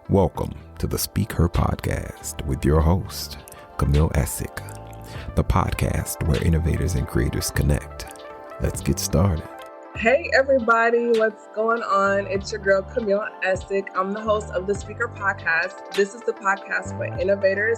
Welcome to the Speak Her podcast with your host, Camille Essick, the podcast where innovators and creators connect. Let's get started. Hey everybody, what's going on? It's your girl Camille Essick. I'm the host of the Speaker Podcast. This is the podcast where innovators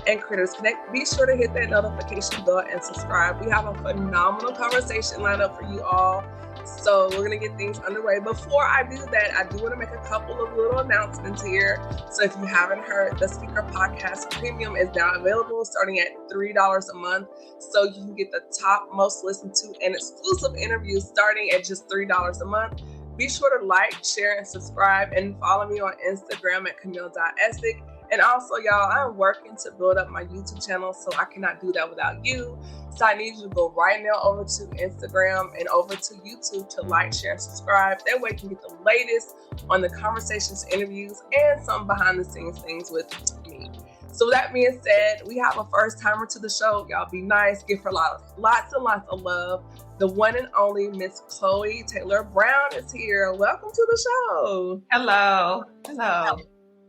and creators connect. Be sure to hit that notification bell and subscribe. We have a phenomenal conversation lined up for you all. So we're going to get things underway. Before I do that, I do want to make a couple of little announcements here. So if you haven't heard, the Speaker Podcast Premium is now available starting at $3 a month. So you can get the top most listened to and exclusive interviews starting at just $3 a month. Be sure to like, share, and subscribe, and follow me on Instagram at camille.essick. And also, y'all, I'm working to build up my YouTube channel, so I cannot do that without you. So I need you to go right now over to Instagram and over to YouTube to like, share, and subscribe. That way you can get the latest on the conversations, interviews, and some behind the scenes things with me. So that being said, we have a first timer to the show. Y'all be nice. Give her lots and lots of love. The one and only Miss Chole Taylor Brown is here. Welcome to the show. Hello.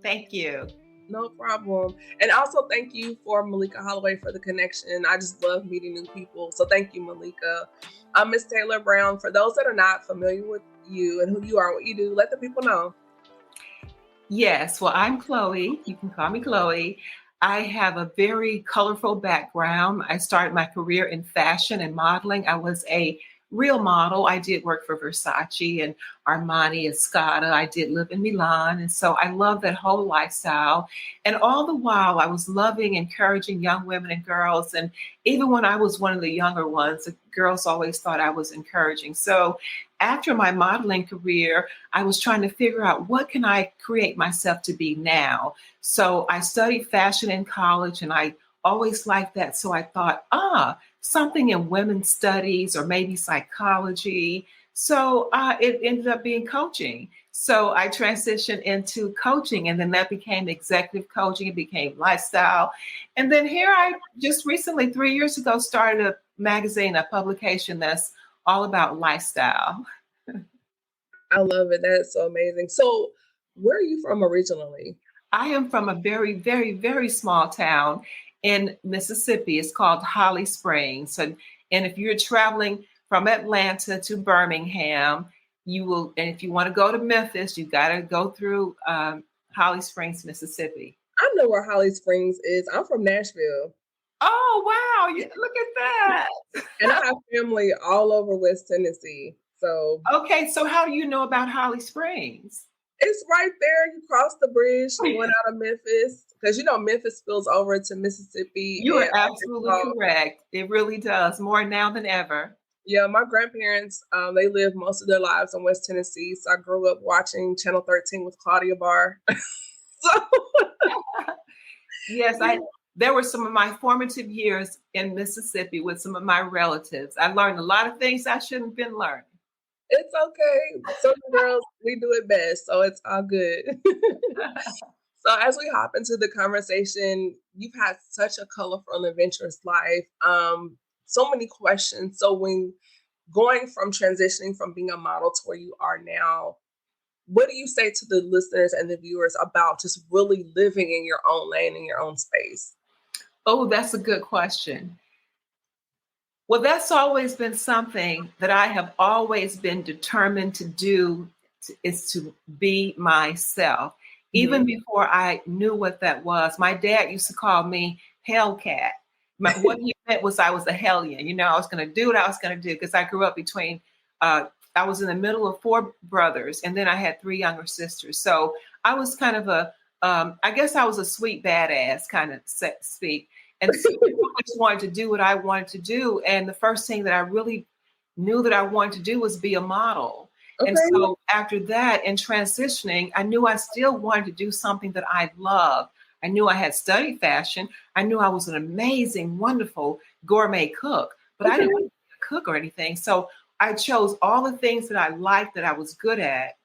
Thank you. No problem. And also thank you for Malika Holloway for the connection. I just love meeting new people. So thank you, Malika. Miss Taylor Brown, for those that are not familiar with you and who you are, what you do, let the people know. Yes. Well, I'm Chole. You can call me Chole. I have a very colorful background. I started my career in fashion and modeling. I was a real model. I did work for Versace and Armani and Scotta. I did live in Milan. And so I love that whole lifestyle. And all the while I was loving, encouraging young women and girls. And even when I was one of the younger ones, the girls always thought I was encouraging. So after my modeling career, I was trying to figure out what can I create myself to be now. So I studied fashion in college and I always liked that. So I thought, something in women's studies or maybe psychology. So it ended up being coaching. So I transitioned into coaching and then that became executive coaching. It became lifestyle. And then here I just recently, 3 years ago, started a magazine, a publication that's all about lifestyle. I love it. That's so amazing. So where are you from originally? I am from a very, very, very small town in Mississippi. It's called Holly Springs. And if you're traveling from Atlanta to Birmingham, you will, and if you want to go to Memphis, you got to go through Holly Springs, Mississippi. I know where Holly Springs is. I'm from Nashville. Oh, wow. Look at that. And I have family all over West Tennessee. So okay. So how do you know about Holly Springs? It's right there. You cross the bridge going out of Memphis. Because, Memphis spills over to Mississippi. You are absolutely correct. It really does. More now than ever. Yeah, my grandparents, they lived most of their lives in West Tennessee. So I grew up watching Channel 13 with Claudia Barr. Yes, there were some of my formative years in Mississippi with some of my relatives. I learned a lot of things I shouldn't have been learning. It's okay. Certain girls, we do it best. So it's all good. So as we hop into the conversation, you've had such a colorful and adventurous life. So many questions. So when going from transitioning from being a model to where you are now, what do you say to the listeners and the viewers about just really living in your own lane, in your own space? Oh, that's a good question. Well, that's always been something that I have always been determined to do, is to be myself. Even before I knew what that was, my dad used to call me Hellcat. What he meant was I was a hellion. I was going to do what I was going to do because I grew up between, I was in the middle of 4 brothers and then I had 3 younger sisters. So I was kind of I guess I was a sweet badass kind of speak. And so I just wanted to do what I wanted to do. And the first thing that I really knew that I wanted to do was be a model. Okay. And so after that, in transitioning, I knew I still wanted to do something that I loved. I knew I had studied fashion. I knew I was an amazing, wonderful gourmet cook, but I didn't want to be a cook or anything. So I chose all the things that I liked, that I was good at,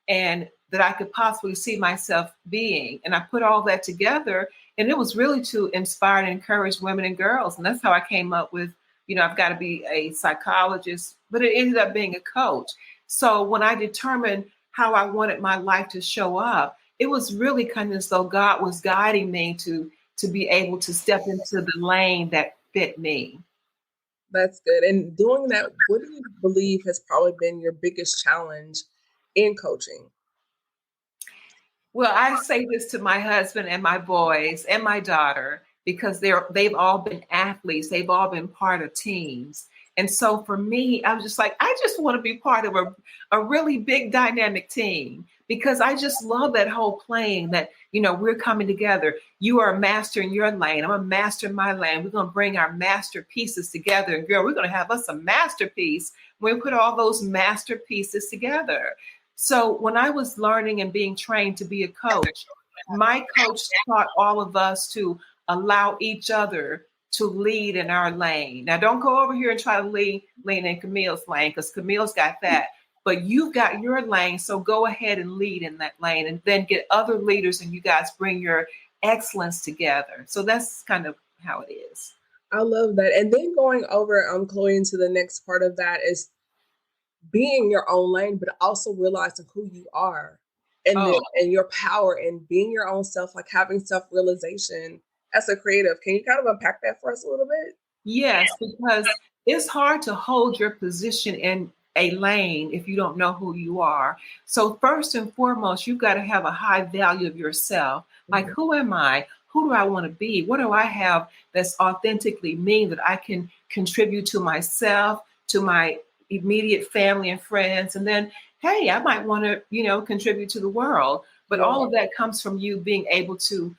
and that I could possibly see myself being. And I put all that together, and it was really to inspire and encourage women and girls. And that's how I came up with, I've got to be a psychologist, but it ended up being a coach. So when I determined how I wanted my life to show up, it was really kind of as though God was guiding me to be able to step into the lane that fit me. That's good. And doing that, what do you believe has probably been your biggest challenge in coaching? Well, I say this to my husband and my boys and my daughter because they've all been athletes. They've all been part of teams. And so for me, I was just like, I just want to be part of a really big dynamic team because I just love that whole playing that, we're coming together. You are a master in your lane. I'm a master in my lane. We're going to bring our masterpieces together. And girl, we're going to have us a masterpiece when we put all those masterpieces together. So when I was learning and being trained to be a coach, my coach taught all of us to allow each other to lead in our lane. Now, don't go over here and try to lean in Camille's lane because Camille's got that. But you've got your lane, so go ahead and lead in that lane and then get other leaders and you guys bring your excellence together. So that's kind of how it is. I love that. And then going over, Chloe, into the next part of that is being your own lane, but also realizing who you are and your power and being your own self, like having self-realization as a creative. Can you kind of unpack that for us a little bit? Yes, because it's hard to hold your position in a lane if you don't know who you are. So first and foremost, you've got to have a high value of yourself. Like, who am I? Who do I want to be? What do I have that's authentically me that I can contribute to myself, to my immediate family and friends? And then, hey, I might want to, contribute to the world. But all of that comes from you being able to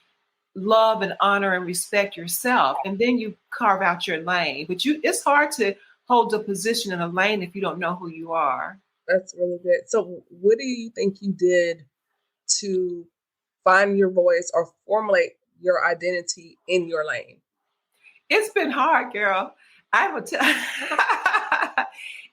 love and honor and respect yourself. And then you carve out your lane. But it's hard to hold a position in a lane if you don't know who you are. That's really good. So what do you think you did to find your voice or formulate your identity in your lane? It's been hard, girl. I will tell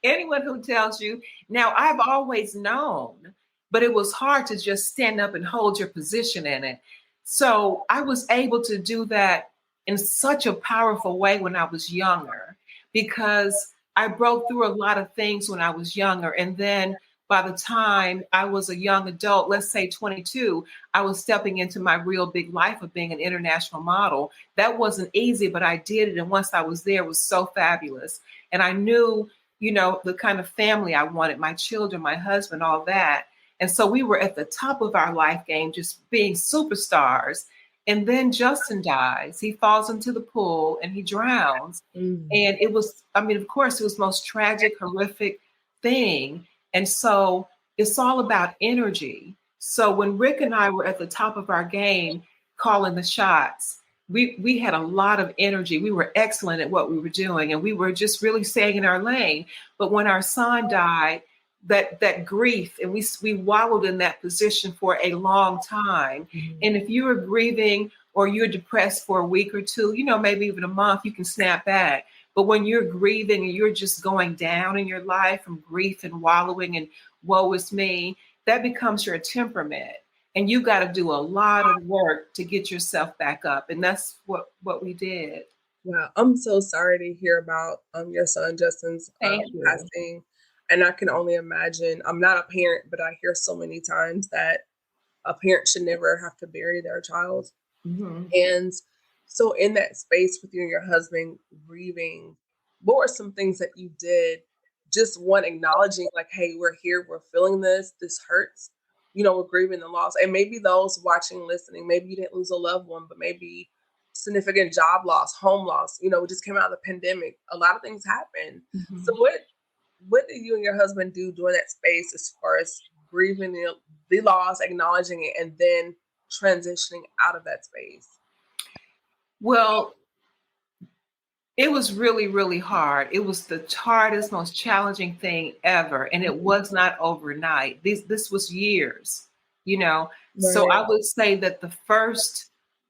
anyone who tells you. Now, I've always known, but it was hard to just stand up and hold your position in it. So I was able to do that in such a powerful way when I was younger, because I broke through a lot of things when I was younger. And then by the time I was a young adult, let's say 22, I was stepping into my real big life of being an international model. That wasn't easy, but I did it. And once I was there, it was so fabulous. And I knew, the kind of family I wanted, my children, my husband, all that. And so we were at the top of our life game, just being superstars. And then Justin dies. He falls into the pool and he drowns. And it was, of course, it was the most tragic, horrific thing. And so it's all about energy. So when Rick and I were at the top of our game, calling the shots, we had a lot of energy. We were excellent at what we were doing. And we were just really staying in our lane. But when our son died, that grief, and we wallowed in that position for a long time. And if you were grieving or you're depressed for a week or two, maybe even a month, you can snap back. But when you're grieving and you're just going down in your life from grief and wallowing and woe is me, that becomes your temperament. And you got to do a lot of work to get yourself back up. And that's what we did. Wow. I'm so sorry to hear about your son Justin's passing. And I can only imagine, I'm not a parent, but I hear so many times that a parent should never have to bury their child. And so in that space with you and your husband grieving, what were some things that you did? Just one, acknowledging like, hey, we're here, we're feeling this hurts, we're grieving the loss. And maybe those watching, listening, maybe you didn't lose a loved one, but maybe significant job loss, home loss, we just came out of the pandemic. A lot of things happened. So what did you and your husband do during that space as far as grieving the loss, acknowledging it, and then transitioning out of that space? Well, it was really, really hard. It was the hardest, most challenging thing ever. And it was not overnight. This was years, Right. So I would say that the first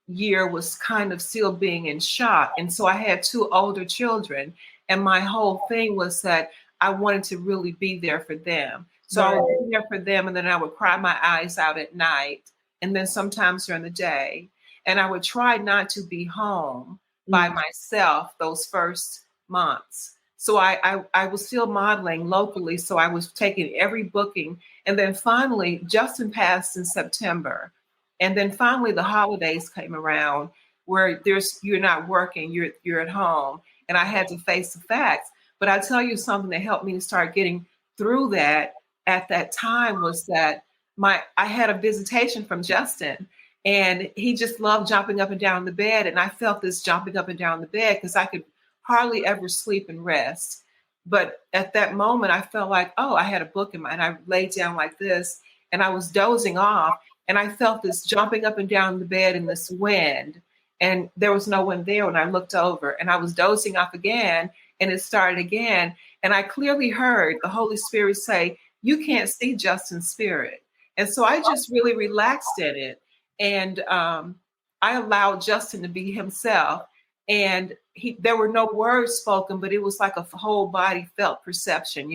year was kind of still being in shock. And so I had 2 older children. And my whole thing was that I wanted to really be there for them. So I would be there for them, and then I would cry my eyes out at night, and then sometimes during the day. And I would try not to be home by myself those first months. So I was still modeling locally. So I was taking every booking. And then finally, Justin passed in September. And then finally the holidays came around where you're not working, you're at home. And I had to face the facts. But I tell you something that helped me to start getting through that at that time was that I had a visitation from Justin, and he just loved jumping up and down the bed. And I felt this jumping up and down the bed because I could hardly ever sleep and rest. But at that moment, I felt like, oh, I had a book in my, and I laid down like this, and I was dozing off, and I felt this jumping up and down the bed in this wind, and there was no one there when I looked over, and I was dozing off again, and it started again, and I clearly heard the Holy Spirit say, "You can't see Justin's spirit," and so I just really relaxed in it, and I allowed Justin to be himself. And there were no words spoken, but it was like a whole body felt perception,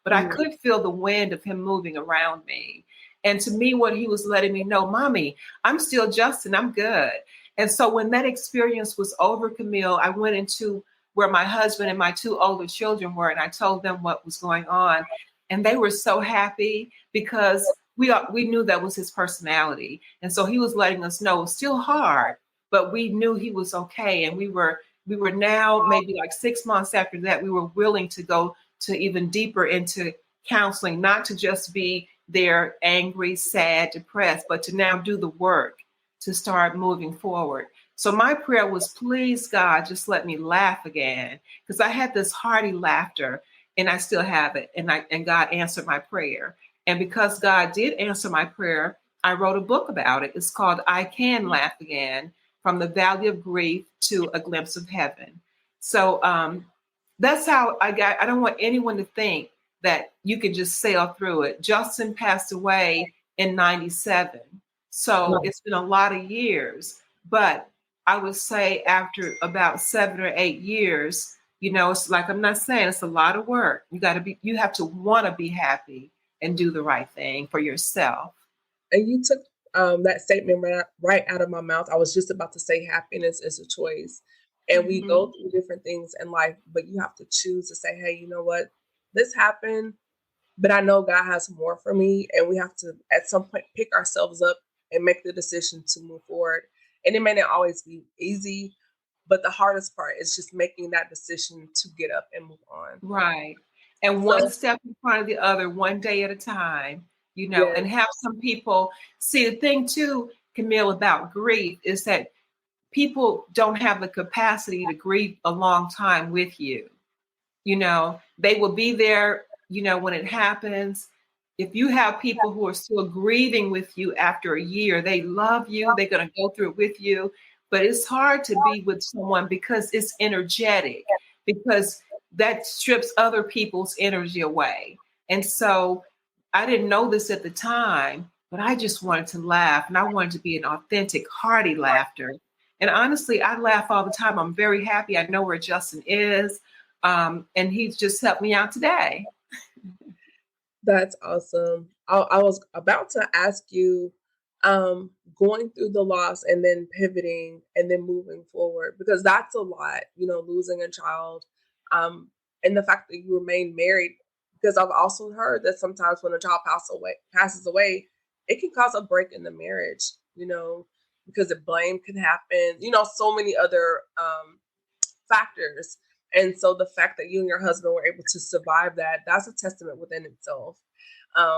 but I could feel the wind of him moving around me. And to me, what he was letting me know, Mommy, I'm still Justin, I'm good. And so when that experience was over, Camille, I went into where my husband and my 2 older children were, and I told them what was going on. And they were so happy because we knew that was his personality. And so he was letting us know it was still hard, but we knew he was okay. And we were now maybe like 6 months after that, we were willing to go to even deeper into counseling, not to just be there angry, sad, depressed, but to now do the work to start moving forward. So my prayer was, please, God, just let me laugh again, because I had this hearty laughter and I still have it. And God answered my prayer. And because God did answer my prayer, I wrote a book about it. It's called I Can Laugh Again, From the Valley of Grief to a Glimpse of Heaven. So that's how I don't want anyone to think that you can just sail through it. Justin passed away in 97. So it's been a lot of years, but I would say after about 7 or 8 years, it's like, I'm not saying it's a lot of work. You have to want to be happy and do the right thing for yourself. And you took that statement right out of my mouth. I was just about to say happiness is a choice. And we go through different things in life, but you have to choose to say, hey, you know what? This happened, but I know God has more for me. And we have to, at some point, pick ourselves up and make the decision to move forward. And it may not always be easy, but the hardest part is just making that decision to get up and move on. Right. And one step in front of the other, one day at a time, Yes. and have some people see. The thing too, Camille, about grief is that people don't have the capacity to grieve a long time with you. They will be there, when it happens. If you have people who are still grieving with you after a year, they love you, they're going to go through it with you. But it's hard to be with someone because it's energetic, because that strips other people's energy away. And so I didn't know this at the time, but I just wanted to laugh, and I wanted to be an authentic, hearty laughter. And honestly, I laugh all the time. I'm very happy. I know where Justin is. And he's just helped me out today. That's awesome. I was about to ask you, going through the loss and then pivoting and then moving forward, because that's a lot, losing a child, and the fact that you remain married, because I've also heard that sometimes when a child passes away, it can cause a break in the marriage, because the blame can happen, so many other factors. And so the fact that you and your husband were able to survive that's a testament within itself.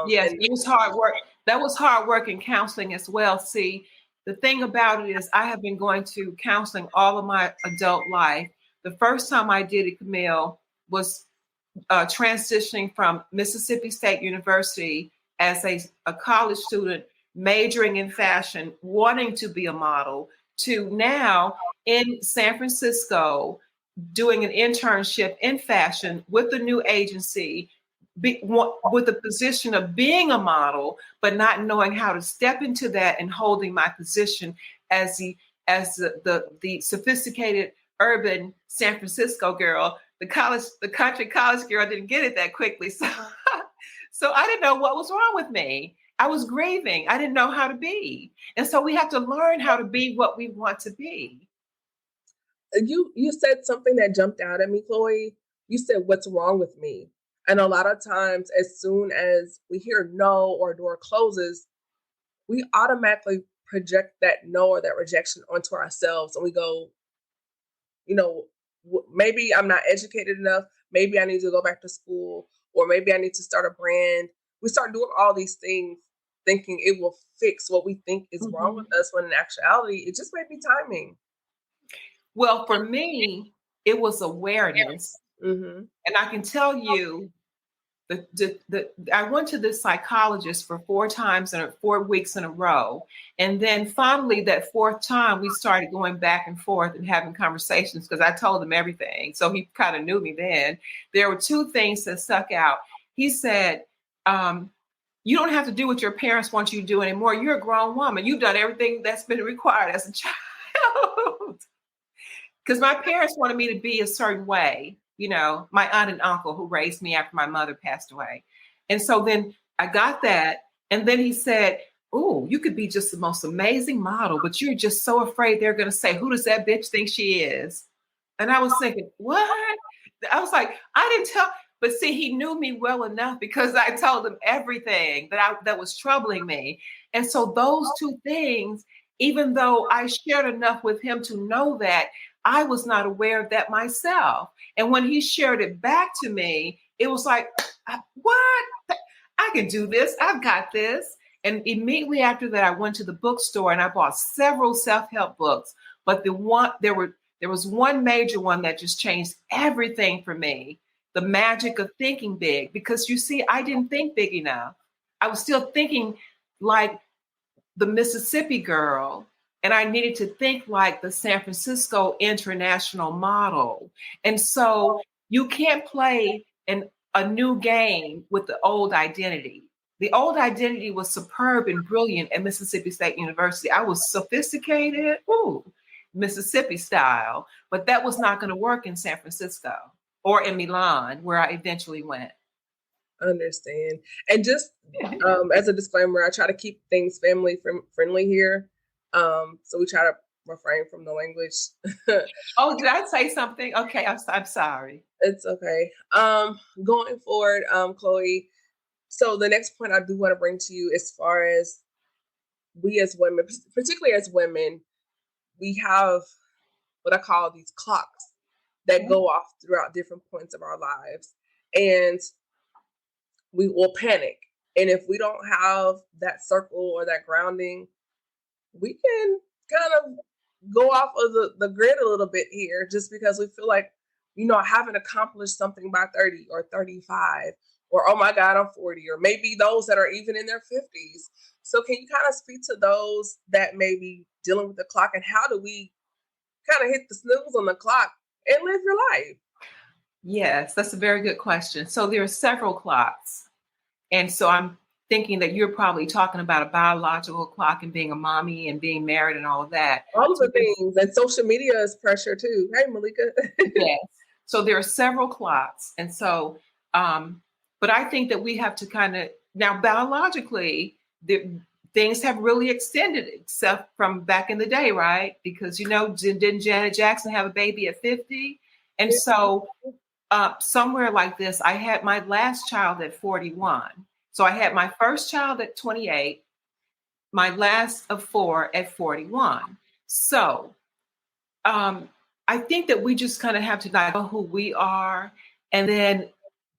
Yes, it was hard work. That was hard work in counseling as well. See, the thing about it is I have been going to counseling all of my adult life. The first time I did it, Camille, was transitioning from Mississippi State University as a college student, majoring in fashion, wanting to be a model, to now in San Francisco, doing an internship in fashion with a new agency, with the position of being a model, but not knowing how to step into that and holding my position as the sophisticated urban San Francisco girl. The country college girl didn't get it that quickly. So I didn't know what was wrong with me. I was grieving. I didn't know how to be. And so we have to learn how to be what we want to be. You said something that jumped out at me, Chloe. You said, what's wrong with me? And a lot of times, as soon as we hear no or a door closes, we automatically project that no or that rejection onto ourselves, and we go, maybe I'm not educated enough. Maybe I need to go back to school, or maybe I need to start a brand. We start doing all these things thinking it will fix what we think is wrong with us, when in actuality, it just might be timing. Well, for me, it was awareness. Mm-hmm. And I can tell you, I went to this psychologist for 4 weeks in a row. And then finally, that fourth time, we started going back and forth and having conversations because I told him everything. So he kind of knew me then. There were two things that stuck out. He said, you don't have to do what your parents want you to do anymore. You're a grown woman. You've done everything that's been required as a child. Because my parents wanted me to be a certain way. My aunt and uncle who raised me after my mother passed away. And so then I got that. And then he said, oh, you could be just the most amazing model, but you're just so afraid they're going to say, who does that bitch think she is? And I was thinking, what? I was like, I didn't tell. But see, he knew me well enough because I told him everything that was troubling me. And so those two things, even though I shared enough with him to know that, I was not aware of that myself. And when he shared it back to me, it was like, what? I can do this. I've got this. And immediately after that, I went to the bookstore and I bought several self-help books. But there was one major one that just changed everything for me. The magic of thinking big. Because you see, I didn't think big enough. I was still thinking like the Mississippi girl. And I needed to think like the San Francisco international model. And so you can't play a new game with the old identity. The old identity was superb and brilliant at Mississippi State University. I was sophisticated, Mississippi style, but that was not going to work in San Francisco or in Milan, where I eventually went. Understand. And just as a disclaimer, I try to keep things family friendly here. So we try to refrain from the language. Oh, did I say something? Okay, I'm sorry. It's okay. Going forward, Chloe, so the next point I do want to bring to you, as far as we as women, particularly as women, we have what I call these clocks that go off throughout different points of our lives. And we will panic. And if we don't have that circle or that grounding, we can kind of go off of the grid a little bit here, just because we feel like, I haven't accomplished something by 30 or 35, or, oh my God, I'm 40, or maybe those that are even in their 50s. So can you kind of speak to those that may be dealing with the clock, and how do we kind of hit the snooze on the clock and live your life? Yes, that's a very good question. So there are several clocks. And so I'm thinking that you're probably talking about a biological clock and being a mommy and being married and all of that. All of the things. And social media is pressure too. Hey, Malika. Yes. So there are several clocks. And so, but I think that we have to kind of, now biologically, things have really extended, except from back in the day, right? Because, didn't Janet Jackson have a baby at 50? And so somewhere like this, I had my last child at 41. So I had my first child at 28, my last of 4 at 41. So I think that we just kind of have to know who we are, and then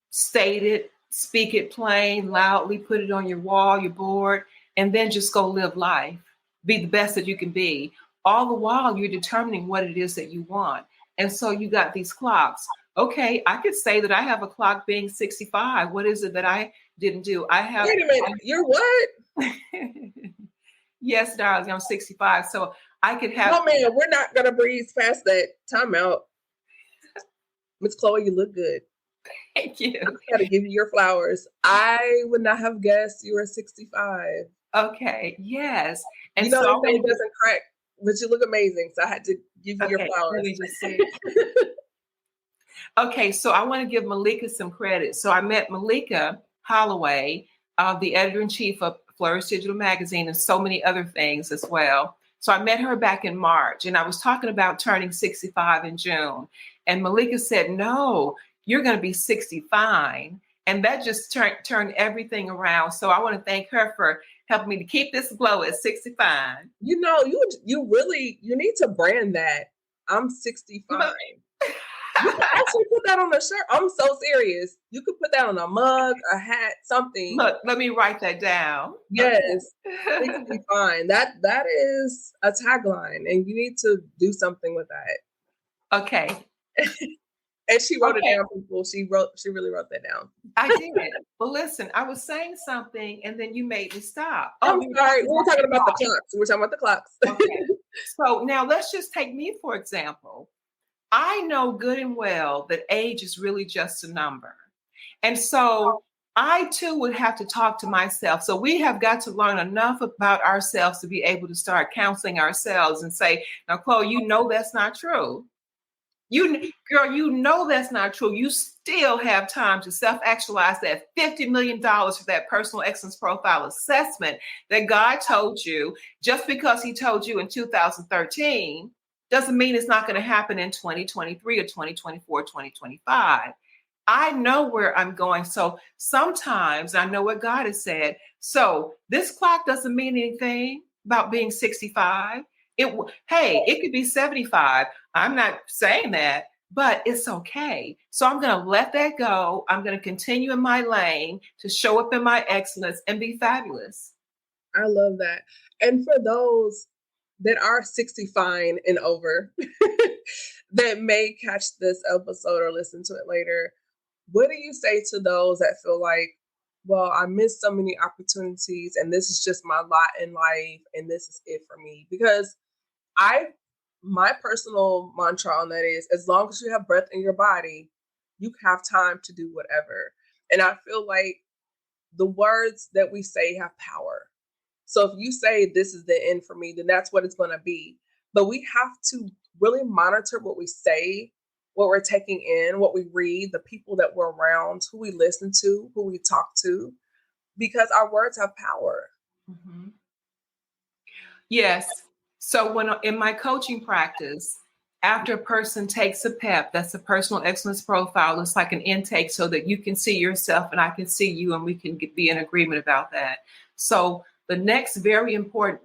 state it, speak it plain, loudly, put it on your wall, your board, and then just go live life. Be the best that you can be. All the while you're determining what it is that you want. And so you got these clocks. Okay, I could say that I have a clock being 65. What is it that I didn't do? I have. Wait a minute, you're what? Yes, darling, I'm 65. So I could have. No, man, we're not going to breeze past that. Time out. Miss Chloe, you look good. Thank you. I got to give you your flowers. I would not have guessed you were 65. Okay, yes. And so so it doesn't crack, but you look amazing. So I had to give you your flowers. Let me just see. Okay, so I want to give Malika some credit. So I met Malika Holloway, the editor-in-chief of Flourish Digital Magazine, and so many other things as well. So I met her back in March, and I was talking about turning 65 in June. And Malika said, no, you're going to be 65. And that just turned everything around. So I want to thank her for helping me to keep this glow at 65. You know, you need to brand that. I'm 65. You can actually put that on a shirt. I'm so serious. You could put that on a mug, a hat, something. Look, let me write that down. Yes, Okay. 65. That is a tagline, and you need to do something with that. Okay. And she wrote it down, people. She really wrote that down. I did. Well, listen, I was saying something and then you made me stop. I'm sorry. We were talking about the clocks. We were talking about the clocks. Okay. So now let's just take me, for example. I know good and well that age is really just a number. And so I too would have to talk to myself. So we have got to learn enough about ourselves to be able to start counseling ourselves and say, now, Chloe, you know that's not true. Girl, you know that's not true. You still have time to self-actualize that $50 million for that personal excellence profile assessment that God told you. Just because he told you in 2013 doesn't mean it's not going to happen in 2023 or 2024, 2025. I know where I'm going. So sometimes I know what God has said. So this clock doesn't mean anything about being 65. It could be 75. I'm not saying that, but it's okay. So I'm going to let that go. I'm going to continue in my lane to show up in my excellence and be fabulous. I love that. And for those that are 65 and over that may catch this episode or listen to it later, what do you say to those that feel like, well, I missed so many opportunities and this is just my lot in life and this is it for me? Because my personal mantra on that is, as long as you have breath in your body, you have time to do whatever. And I feel like the words that we say have power. So if you say this is the end for me, then that's what it's going to be. But we have to really monitor what we say, what we're taking in, what we read, the people that we're around, who we listen to, who we talk to, because our words have power. Mm-hmm. Yes. So when in my coaching practice, after a person takes a PEP, that's a personal excellence profile, it's like an intake so that you can see yourself and I can see you and we can be in agreement about that. So the next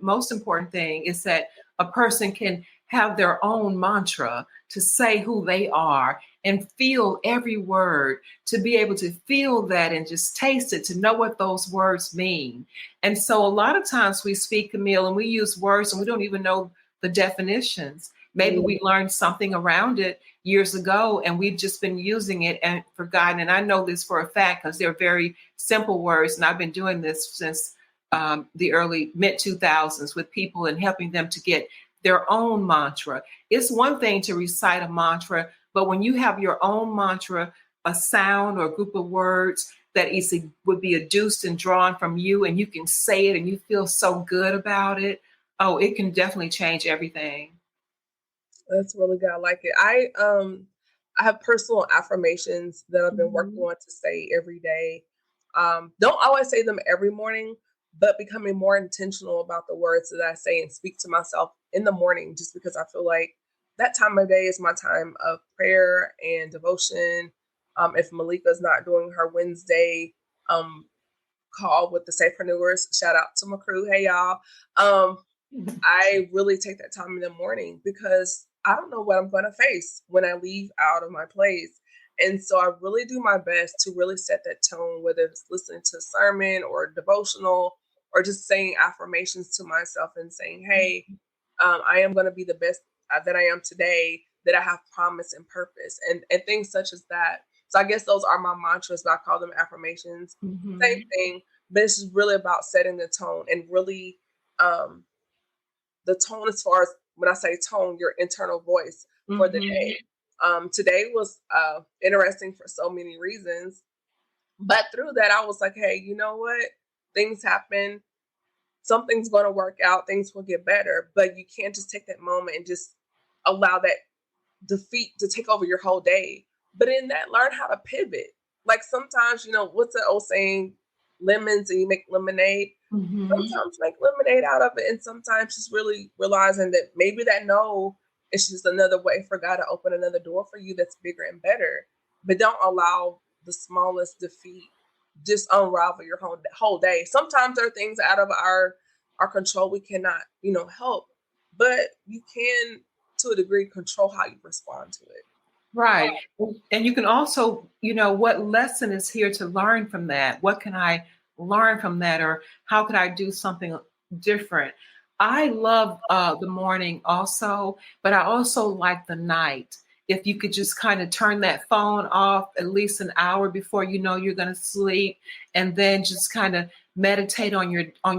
most important thing is that a person can have their own mantra to say who they are and feel every word, to be able to feel that and just taste it, to know what those words mean. And so a lot of times we speak, Camille, and we use words and we don't even know the definitions. Maybe we learned something around it years ago and we've just been using it and forgotten. And I know this for a fact because they're very simple words. And I've been doing this since the early mid-2000s with people and helping them to get their own mantra. It's one thing to recite a mantra, but when you have your own mantra, a sound or a group of words that would be adduced and drawn from you, and you can say it and you feel so good about it, it can definitely change everything. That's really good. I like it. I have personal affirmations that I've been working on to say every day. Don't always say them every morning, but becoming more intentional about the words that I say and speak to myself in the morning, just because I feel like that time of day is my time of prayer and devotion. If Malika's not doing her Wednesday call with the Safepreneurs, shout out to my crew. Hey, y'all. I really take that time in the morning because I don't know what I'm going to face when I leave out of my place. And so I really do my best to really set that tone, whether it's listening to a sermon or devotional or just saying affirmations to myself and saying, hey, I am going to be the best that I am today, that I have promise and purpose and things such as that. So I guess those are my mantras, but I call them affirmations. Mm-hmm. Same thing, but it's just really about setting the tone and really the tone as far as when I say tone, your internal voice for the day. Today was interesting for so many reasons, but through that, I was like, hey, you know what? Things happen. Something's going to work out. Things will get better, but you can't just take that moment and just allow that defeat to take over your whole day. But in that, learn how to pivot. Like sometimes, what's the old saying? Lemons and you make lemonade. Mm-hmm. Sometimes make lemonade out of it. And sometimes just really realizing that maybe that no, it's just another way for God to open another door for you that's bigger and better. But don't allow the smallest defeat just unravel your whole day. Sometimes there are things out of our control we cannot, help, but you can, to a degree, control how you respond to it. Right. And you can also, what lesson is here to learn from that? What can I learn from that? Or how could I do something different? I love the morning also, but I also like the night. If you could just kind of turn that phone off at least an hour before you know you're going to sleep, and then just kind of meditate on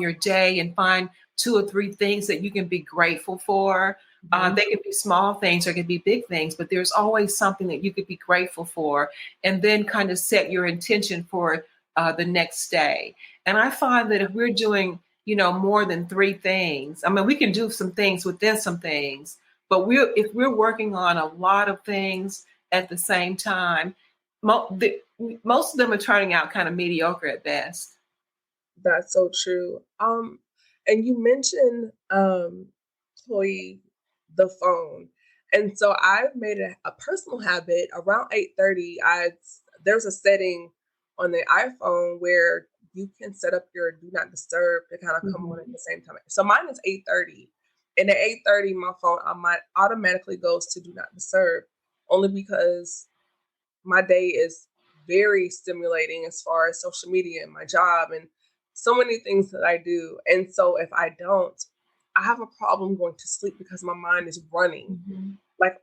your day and find 2 or 3 things that you can be grateful for. They can be small things or it can be big things, but there's always something that you could be grateful for, and then kind of set your intention for the next day. And I find that if we're doing, more than 3 things, I mean, we can do some things within some things, but if we're working on a lot of things at the same time, most of them are turning out kind of mediocre at best. That's so true. And you mentioned, Chloe, the phone. And so I've made a personal habit around 8:30. There's a setting on the iPhone where you can set up your do not disturb to kind of come on at the same time. So mine is 8:30. And at 8:30, my phone automatically goes to do not disturb, only because my day is very stimulating as far as social media and my job and so many things that I do. And so if I don't, I have a problem going to sleep because my mind is running. Like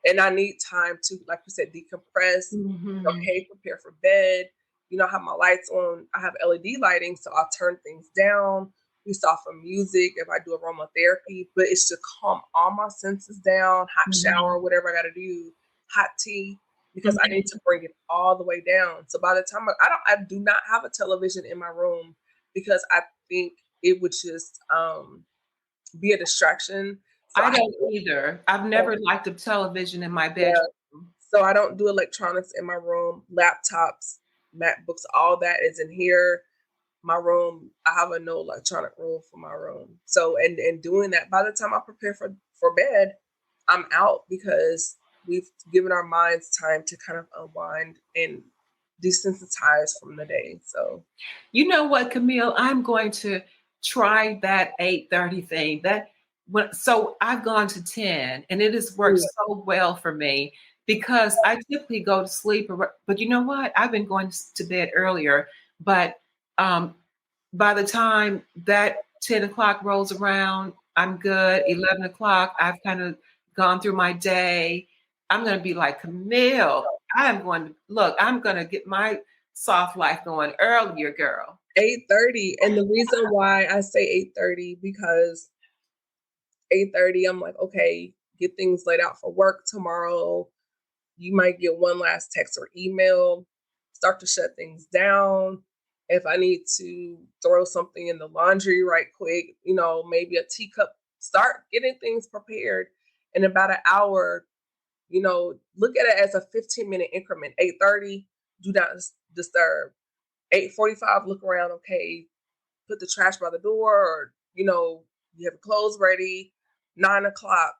and I need time to, like you said, decompress, prepare for bed. I have my lights on. I have LED lighting, so I'll turn things down. We saw some music if I do aromatherapy, but it's to calm all my senses down, hot shower, whatever I got to do, hot tea, because I need to bring it all the way down. So by the time I do not have a television in my room because I think it would just be a distraction. So I don't either. I've never liked a television in my bedroom. Yeah. So I don't do electronics in my room, laptops, MacBooks, all that is in here. My room, I have a no electronic rule for my room. So, and doing that, by the time I prepare for bed, I'm out because we've given our minds time to kind of unwind and desensitize from the day. So, you know what, Camille, I'm going to try that 8:30 thing. So I've gone to 10, and it has worked so well for me because I typically go to sleep. But you know what? I've been going to bed earlier, but by the time that 10 o'clock rolls around, I'm good. 11 o'clock, I've kind of gone through my day. I'm going to be like, Camille, I'm going to get my soft life going earlier, girl. 8:30. And the reason why I say 8:30, because 8:30, I'm like, okay, get things laid out for work tomorrow. You might get one last text or email, start to shut things down. If I need to throw something in the laundry right quick, maybe a teacup, start getting things prepared. In about an hour, look at it as a 15-minute increment. 8:30, do not disturb. 8:45, look around, okay, put the trash by the door, or, you have clothes ready. 9 o'clock,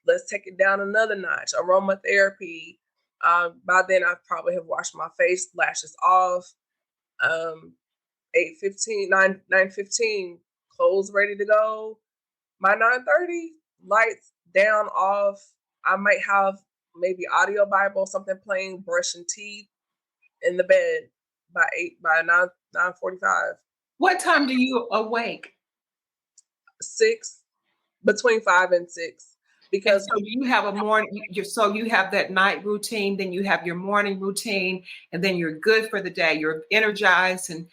let's take it down another notch. Aromatherapy. By then, I probably have washed my face, lashes off. 8:15, 9:15, clothes ready to go. By 9:30, lights down, off. I might have maybe audio Bible, something playing, brushing teeth in the bed by 9:45. What time do you awake? 6, between 5 and 6. Because so you have a morning, so you have that night routine, then you have your morning routine, and then you're good for the day. You're energized and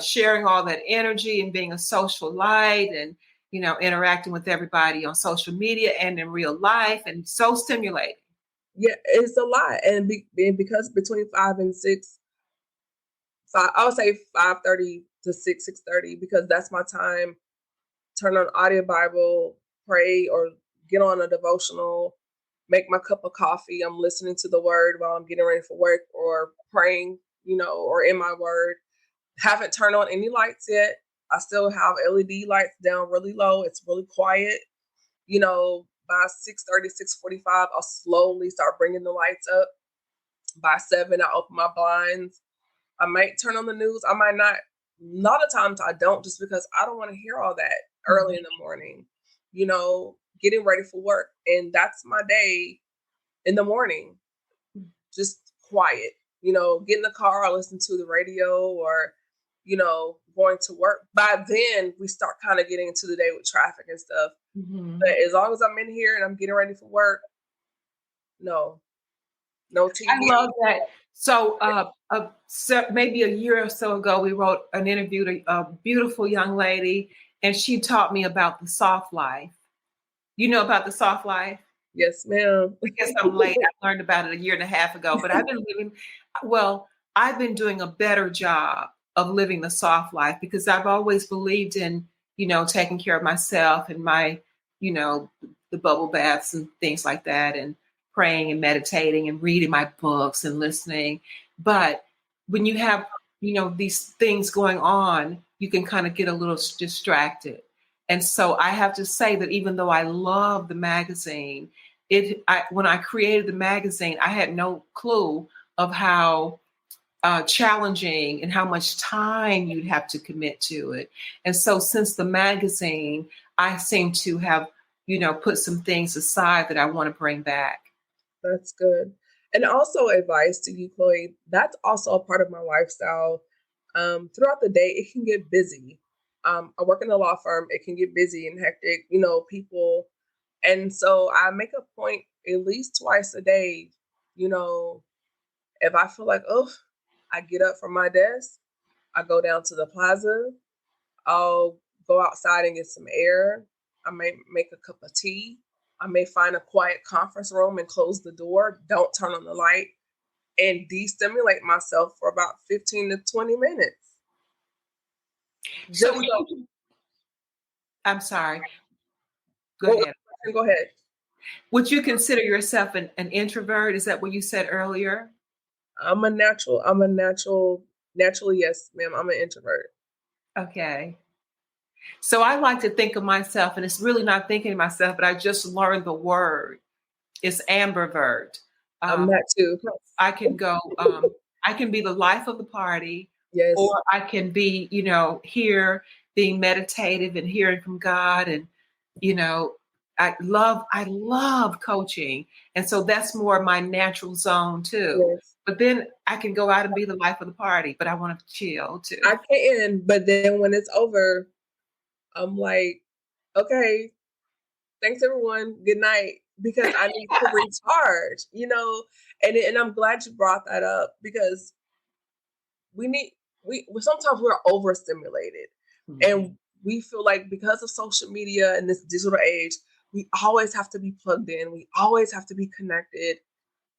sharing all that energy and being a social light and, interacting with everybody on social media and in real life, and so stimulating. Yeah, it's a lot. And because between 5 and 6, I would say 5:30 to 6:30, because that's my time. Turn on audio Bible, pray, or get on a devotional, make my cup of coffee. I'm listening to the word while I'm getting ready for work, or praying, or in my word. Haven't turned on any lights yet. I still have LED lights down really low. It's really quiet. By 6:30, 6:45, I'll slowly start bringing the lights up. By 7, I open my blinds. I might turn on the news. I might not. A lot of times I don't, just because I don't want to hear all that early in the morning, getting ready for work. And that's my day in the morning, just quiet, get in the car, I listen to the radio or, going to work. By then we start kind of getting into the day with traffic and stuff. But as long as I'm in here and I'm getting ready for work, no TV. I love that. So maybe a year or so ago, we wrote an interview to a beautiful young lady, and she taught me about the soft life. You know about the soft life? Yes, ma'am. I guess I'm late. I learned about it a year and a half ago, but I've been doing a better job of living the soft life because I've always believed in, taking care of myself and my, the bubble baths and things like that, and praying and meditating and reading my books and listening. But when you have, these things going on, you can kind of get a little distracted. And so I have to say that even though I love the magazine, when I created the magazine, I had no clue of how challenging and how much time you'd have to commit to it. And so since the magazine, I seem to have, put some things aside that I want to bring back. That's good. And also advice to you, Chloe, that's also a part of my lifestyle. Throughout the day, it can get busy. I work in a law firm. It can get busy and hectic, people. And so I make a point at least twice a day, if I feel like, I get up from my desk, I go down to the plaza, I'll go outside and get some air. I may make a cup of tea. I may find a quiet conference room and close the door, don't turn on the light, and de-stimulate myself for about 15 to 20 minutes. I'm sorry. Go ahead. Go ahead. Would you consider yourself an introvert? Is that what you said earlier? Naturally, yes, ma'am. I'm an introvert. Okay. So I like to think of myself, and it's really not thinking of myself, but I just learned the word. It's ambivert. I'm that too. I can go, I can be the life of the party. Yes. Or I can be, here being meditative and hearing from God. And, I love coaching. And so that's more my natural zone too. Yes. But then I can go out and be the life of the party, but I want to chill too. I can, but then when it's over, I'm like, okay, thanks everyone. Good night. Because I need to recharge, and I'm glad you brought that up because sometimes we're overstimulated, and we feel like because of social media and this digital age, we always have to be plugged in. We always have to be connected,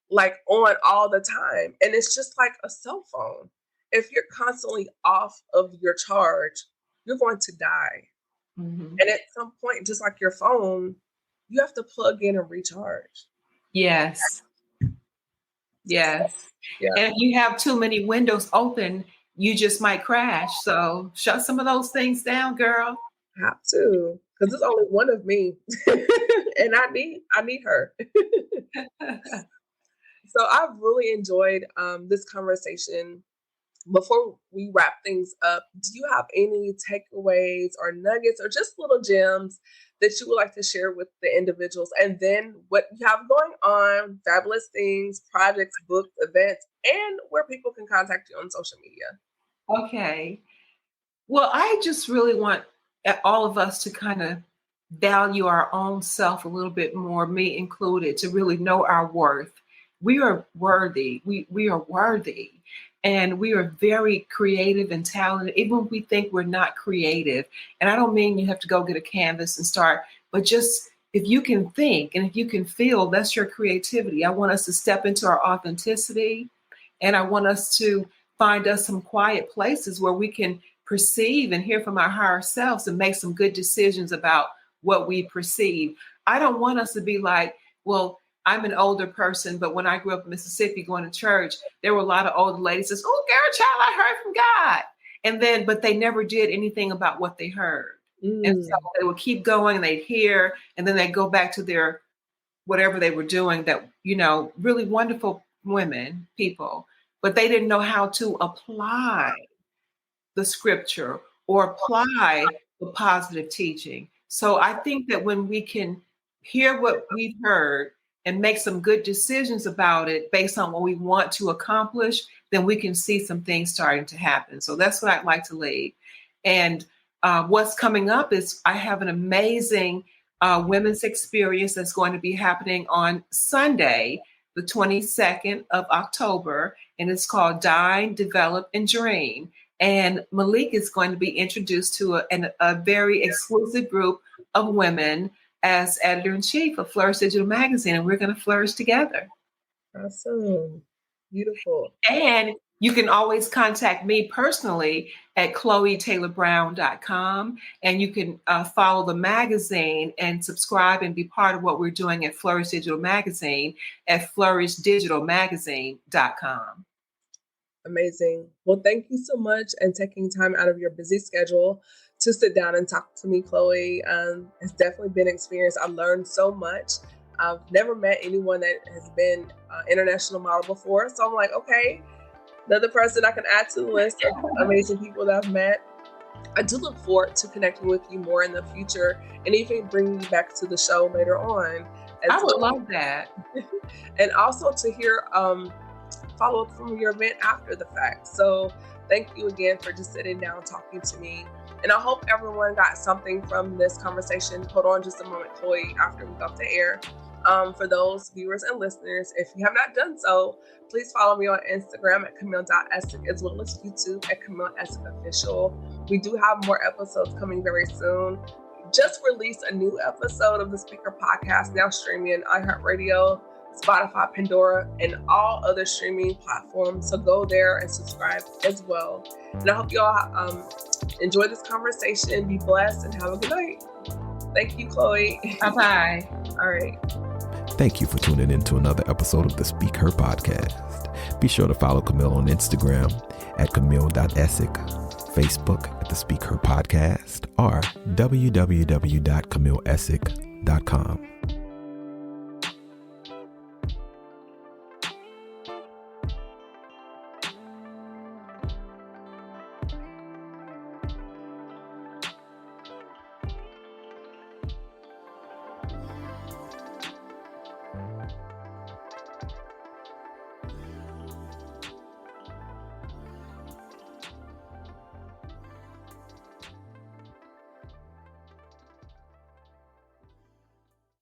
like on all the time. And it's just like a cell phone. If you're constantly off of your charge, you're going to die. Mm-hmm. And at some point, just like your phone, you have to plug in and recharge. Yes. Yes. Yeah. And if you have too many windows open, you just might crash. So shut some of those things down, girl. Have to, because there's only one of me, and I need her. So I've really enjoyed this conversation. Before we wrap things up, do you have any takeaways or nuggets or just little gems that you would like to share with the individuals? And then what you have going on, fabulous things, projects, books, events, and where people can contact you on social media. Okay. Well, I just really want all of us to kind of value our own self a little bit more, me included, to really know our worth. We are worthy. We are worthy. And we are very creative and talented, even if we think we're not creative. And I don't mean you have to go get a canvas and start, but just if you can think and if you can feel, that's your creativity. I want us to step into our authenticity, and I want us to find us some quiet places where we can perceive and hear from our higher selves and make some good decisions about what we perceive. I don't want us to be like, well, I'm an older person, but when I grew up in Mississippi going to church, there were a lot of older ladies that says, oh, girl, child, I heard from God. And then, but they never did anything about what they heard. And so they would keep going and they'd hear, and then they'd go back to their, whatever they were doing that, really wonderful women, people. but they didn't know how to apply the scripture or apply the positive teaching. So I think that when we can hear what we've heard and make some good decisions about it based on what we want to accomplish, then we can see some things starting to happen. So that's what I'd like to leave. And what's coming up is I have an amazing women's experience that's going to be happening on Sunday, the 22nd of October, and it's called Dine, Develop, and Dream. And Malik is going to be introduced to a very exclusive group of women as editor-in-chief of Flourish Digital Magazine, and we're going to flourish together. Awesome. Beautiful. And you can always contact me personally at ChloeTaylorBrown.com, and you can follow the magazine and subscribe and be part of what we're doing at Flourish Digital Magazine at FlourishDigitalMagazine.com. Amazing. Well, thank you so much and taking time out of your busy schedule to sit down and talk to me, Chloe. It's definitely been an experience. I learned so much. I've never met anyone that has been an international model before. So I'm like, okay, another person I can add to the list of amazing people that I've met. I do look forward to connecting with you more in the future and even bringing you back to the show later on. I would love that. And also to hear follow up from your event after the fact. So thank you again for just sitting down talking to me. And I hope everyone got something from this conversation. Hold on just a moment, Chloe, after we go off the air. For those viewers and listeners, if you have not done so, please follow me on Instagram at Camille.Essick, as well as YouTube at Camille Essick Official. We do have more episodes coming very soon. Just released a new episode of the Speaker Podcast, now streaming on iHeartRadio, Spotify, Pandora, and all other streaming platforms. So go there and subscribe as well. And I hope you all enjoy this conversation, be blessed, and have a good night. Thank you, Chloe. Bye-bye. All right. Thank you for tuning in to another episode of the Speak Her podcast. Be sure to follow Camille on Instagram at Camille.Essick, Facebook at the Speak Her podcast, or www.CamilleEssick.com.